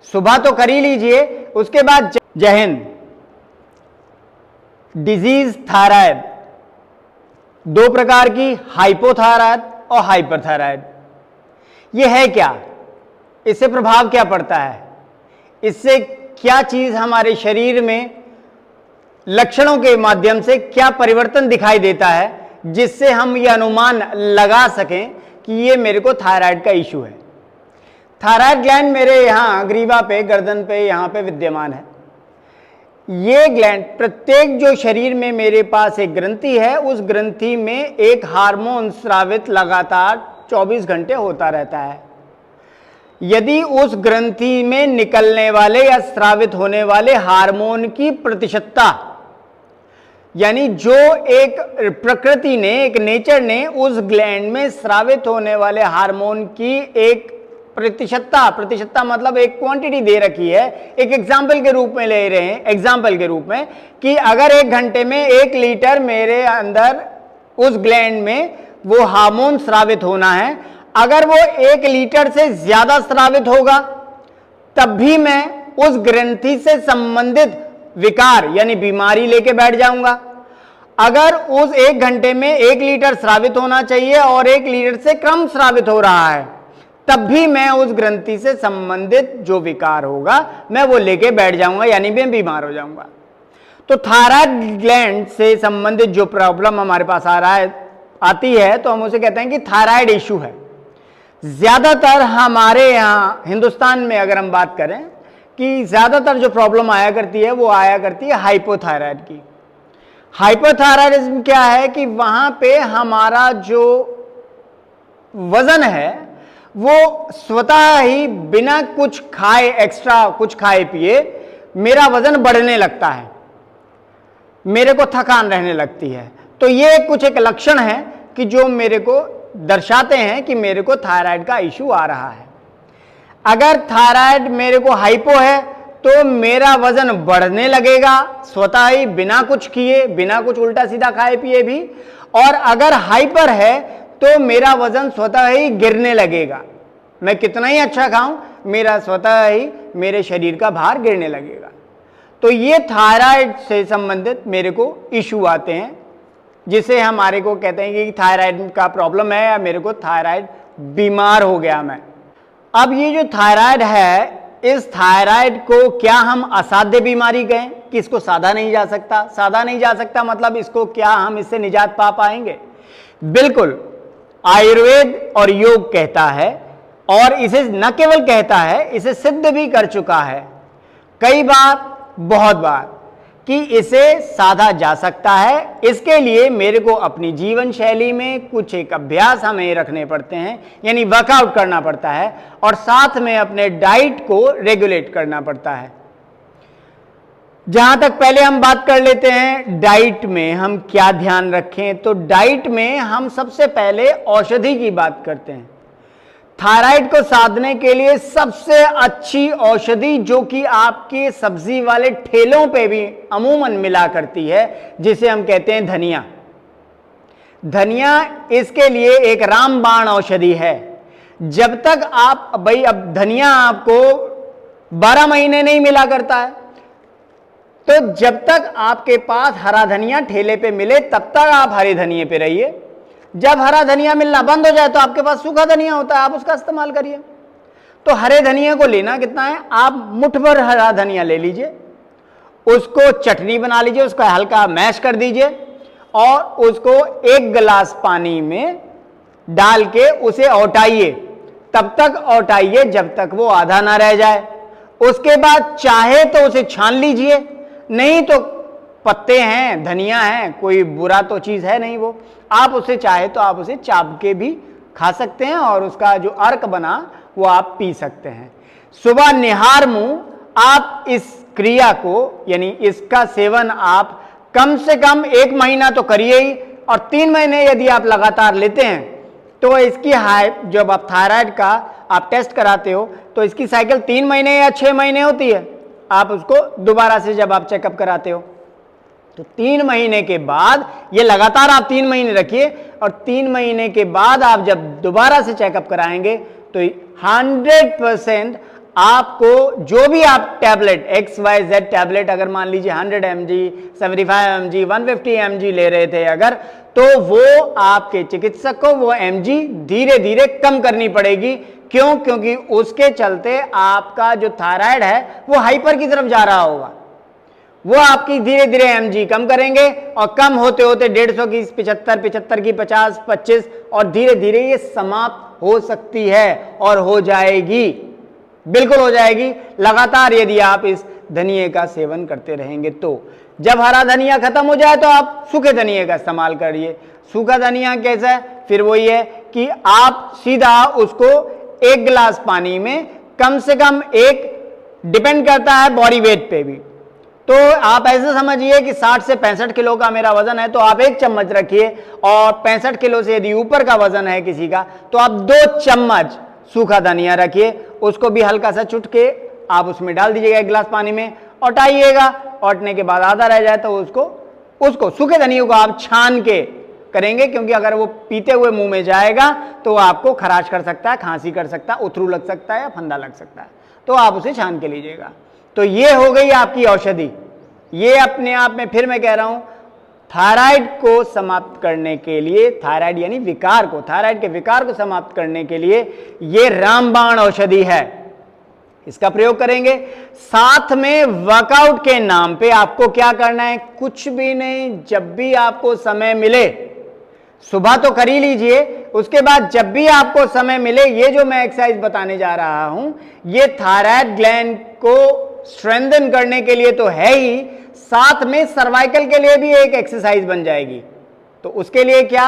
सुबह तो कर ही लीजिए। उसके बाद जय हिंद। डिजीज थायराइड दो प्रकार की, हाइपोथायराइड और हाइपरथायराइड। ये है क्या, इससे प्रभाव क्या पड़ता है, इससे क्या चीज हमारे शरीर में लक्षणों के माध्यम से क्या परिवर्तन दिखाई देता है जिससे हम ये अनुमान लगा सकें कि ये मेरे को थायराइड का इशू है। थायराइड ग्लैंड मेरे यहां ग्रीवा पे, गर्दन पे, यहां पे विद्यमान है। ये ग्लैंड प्रत्येक जो शरीर में मेरे पास एक ग्रंथि है, उस ग्रंथि में एक हार्मोन स्रावित लगातार 24 घंटे होता रहता है। यदि उस ग्रंथि में निकलने वाले या स्रावित होने वाले हार्मोन की प्रतिशतता, यानी जो एक प्रकृति ने, एक नेचर ने उस ग्लैंड में स्रावित होने वाले हार्मोन की एक प्रतिशतता मतलब एक क्वांटिटी दे रखी है। एक एग्जाम्पल के रूप में ले रहे हैं, एग्जाम्पल के रूप में कि अगर 1 घंटे में 1 लीटर मेरे अंदर उस ग्लैंड में वो हार्मोन स्रावित होना है, अगर वो 1 लीटर से ज्यादा स्रावित होगा तब भी मैं उस ग्रंथि से संबंधित विकार यानी बीमारी लेके बैठ जाऊंगा। अगर उस 1 घंटे में 1 लीटर स्रावित होना चाहिए और 1 लीटर से कम स्रावित हो रहा है, तब भी मैं उस ग्रंथि से संबंधित जो विकार होगा मैं वो लेके बैठ जाऊंगा, यानी मैं बीमार हो जाऊंगा। तो थायराइड ग्लैंड से संबंधित जो प्रॉब्लम हमारे पास आती है तो हम उसे कहते हैं कि थायराइड इशू है। ज्यादातर हमारे यहाँ हिंदुस्तान में अगर हम बात करें कि ज्यादातर जो प्रॉब्लम आया करती है वो आया करती है हाइपोथायराइड की। हाइपोथायराइडिज्म क्या है कि वहां पे हमारा जो वजन है वो स्वतः ही बिना कुछ खाए, एक्स्ट्रा कुछ खाए पिए मेरा वजन बढ़ने लगता है, मेरे को थकान रहने लगती है। तो ये कुछ एक लक्षण है कि जो मेरे को दर्शाते हैं कि मेरे को थायराइड का इशू आ रहा है। अगर थायराइड मेरे को हाइपो है तो मेरा वजन बढ़ने लगेगा स्वतः ही, बिना कुछ किए, बिना कुछ उल्टा सीधा खाए पिए भी। और अगर हाइपर है तो मेरा वजन स्वतः ही गिरने लगेगा। मैं कितना ही अच्छा खाऊं, मेरा स्वतः ही मेरे शरीर का भार गिरने लगेगा। तो ये थायराइड से संबंधित मेरे को इशू आते हैं, जिसे हमारे को कहते हैं कि थायराइड का प्रॉब्लम है या मेरे को थायराइड, बीमार हो गया मैं। अब ये जो थायराइड है, इस थायराइड को क्या हम असाध्य बीमारी कहें कि इसको साधा नहीं जा सकता? साधा नहीं जा सकता मतलब इसको क्या हम इससे निजात पा पाएंगे? बिल्कुल। आयुर्वेद और योग कहता है, और इसे न केवल कहता है, इसे सिद्ध भी कर चुका है कई बार, बहुत बार, कि इसे साधा जा सकता है। इसके लिए मेरे को अपनी जीवन शैली में कुछ एक अभ्यास हमें रखने पड़ते हैं, यानी वर्कआउट करना पड़ता है, और साथ में अपने डाइट को रेगुलेट करना पड़ता है। जहां तक पहले हम बात कर लेते हैं डाइट में हम क्या ध्यान रखें, तो डाइट में हम सबसे पहले औषधि की बात करते हैं। थायराइड को साधने के लिए सबसे अच्छी औषधि जो कि आपके सब्जी वाले ठेलों पे भी अमूमन मिला करती है, जिसे हम कहते हैं धनिया। धनिया इसके लिए एक रामबाण औषधि है। जब तक आप भाई, अब धनिया आपको 12 महीने नहीं मिला करता है, तो जब तक आपके पास हरा धनिया ठेले पे मिले तब तक आप हरे धनिये पे रहिए। जब हरा धनिया मिलना बंद हो जाए तो आपके पास सूखा धनिया होता है, आप उसका इस्तेमाल करिए। तो हरे धनिया को लेना कितना है, आप मुट्ठ भर हरा धनिया ले लीजिए, उसको चटनी बना लीजिए, उसको हल्का मैश कर दीजिए और उसको 1 गिलास पानी में डाल के उसे औटाइए। तब तक औटाइए जब तक वो आधा ना रह जाए। उसके बाद चाहे तो उसे छान लीजिए, नहीं तो पत्ते हैं, धनिया है, कोई बुरा तो चीज है नहीं वो, आप उसे चाहे तो आप उसे चाप के भी खा सकते हैं और उसका जो अर्क बना वो आप पी सकते हैं। सुबह निहार मुंह आप इस क्रिया को, यानी इसका सेवन आप कम से कम 1 महीना तो करिए ही, और 3 महीने यदि आप लगातार लेते हैं तो इसकी जब आप थायराइड का आप टेस्ट कराते हो तो इसकी साइकिल 3 महीने या 6 महीने होती है। आप उसको दोबारा से जब आप चेकअप कराते हो तो 3 महीने के बाद, ये लगातार आप 3 महीने रखिए, और 3 महीने के बाद आप जब दोबारा से चेकअप कराएंगे तो 100% आपको जो भी आप टैबलेट XYZ टैबलेट अगर मान लीजिए 100 mg 75 mg 150 mg ले रहे थे अगर, तो वो आपके चिकित्सक को वो mg धीरे धीरे कम करनी पड़ेगी। क्यों? क्योंकि उसके चलते आपका जो थायराइड है वो हाइपर की तरफ जा रहा होगा। वो आपकी धीरे धीरे mg कम करेंगे और कम होते होते 150 की 75, 75 की 50, 25 और धीरे धीरे ये समाप्त हो सकती है और हो जाएगी, बिल्कुल हो जाएगी लगातार यदि आप इस धनिये का सेवन करते रहेंगे। तो जब हरा धनिया खत्म हो जाए तो आप सूखे धनिये का इस्तेमाल करिए। सूखा धनिया कैसा है? फिर वही है कि आप सीधा उसको 1 गिलास पानी में कम से कम डिपेंड करता है बॉडी वेट पे भी, तो आप ऐसे समझिए कि 60 से 65 किलो का मेरा वजन है तो आप 1 चम्मच रखिए, और 65 किलो से यदि ऊपर का वजन है किसी का तो आप 2 चम्मच सूखा धनिया रखिए, उसको भी हल्का सा चुटके आप उसमें डाल दीजिएगा 1 गिलास पानी में, औटाइएगा। औटने के बाद आधा रह जाए तो उसको सूखे धनिया को आप छान के करेंगे, क्योंकि अगर वो पीते हुए मुंह में जाएगा तो आपको खराश कर सकता है, खांसी कर सकता है, उथरू लग सकता है या फंदा लग सकता है, तो आप उसे छान के लीजिएगा। तो ये हो गई आपकी औषधि। ये अपने आप में फिर मैं कह रहा हूं, थायराइड को समाप्त करने के लिए, थायराइड यानी विकार को, थायराइड के विकार को समाप्त करने के लिए ये रामबाण औषधि है, इसका प्रयोग करेंगे। साथ में वर्कआउट के नाम पे आपको क्या करना है? कुछ भी नहीं, जब भी आपको समय मिले, सुबह तो कर ही लीजिए, उसके बाद जब भी आपको समय मिले, ये जो मैं एक्सरसाइज बताने जा रहा हूं ये थायराइड ग्लैंड को स्ट्रेंथन करने के लिए तो है ही, साथ में सर्वाइकल के लिए भी एक एक्सरसाइज बन जाएगी। तो उसके लिए क्या?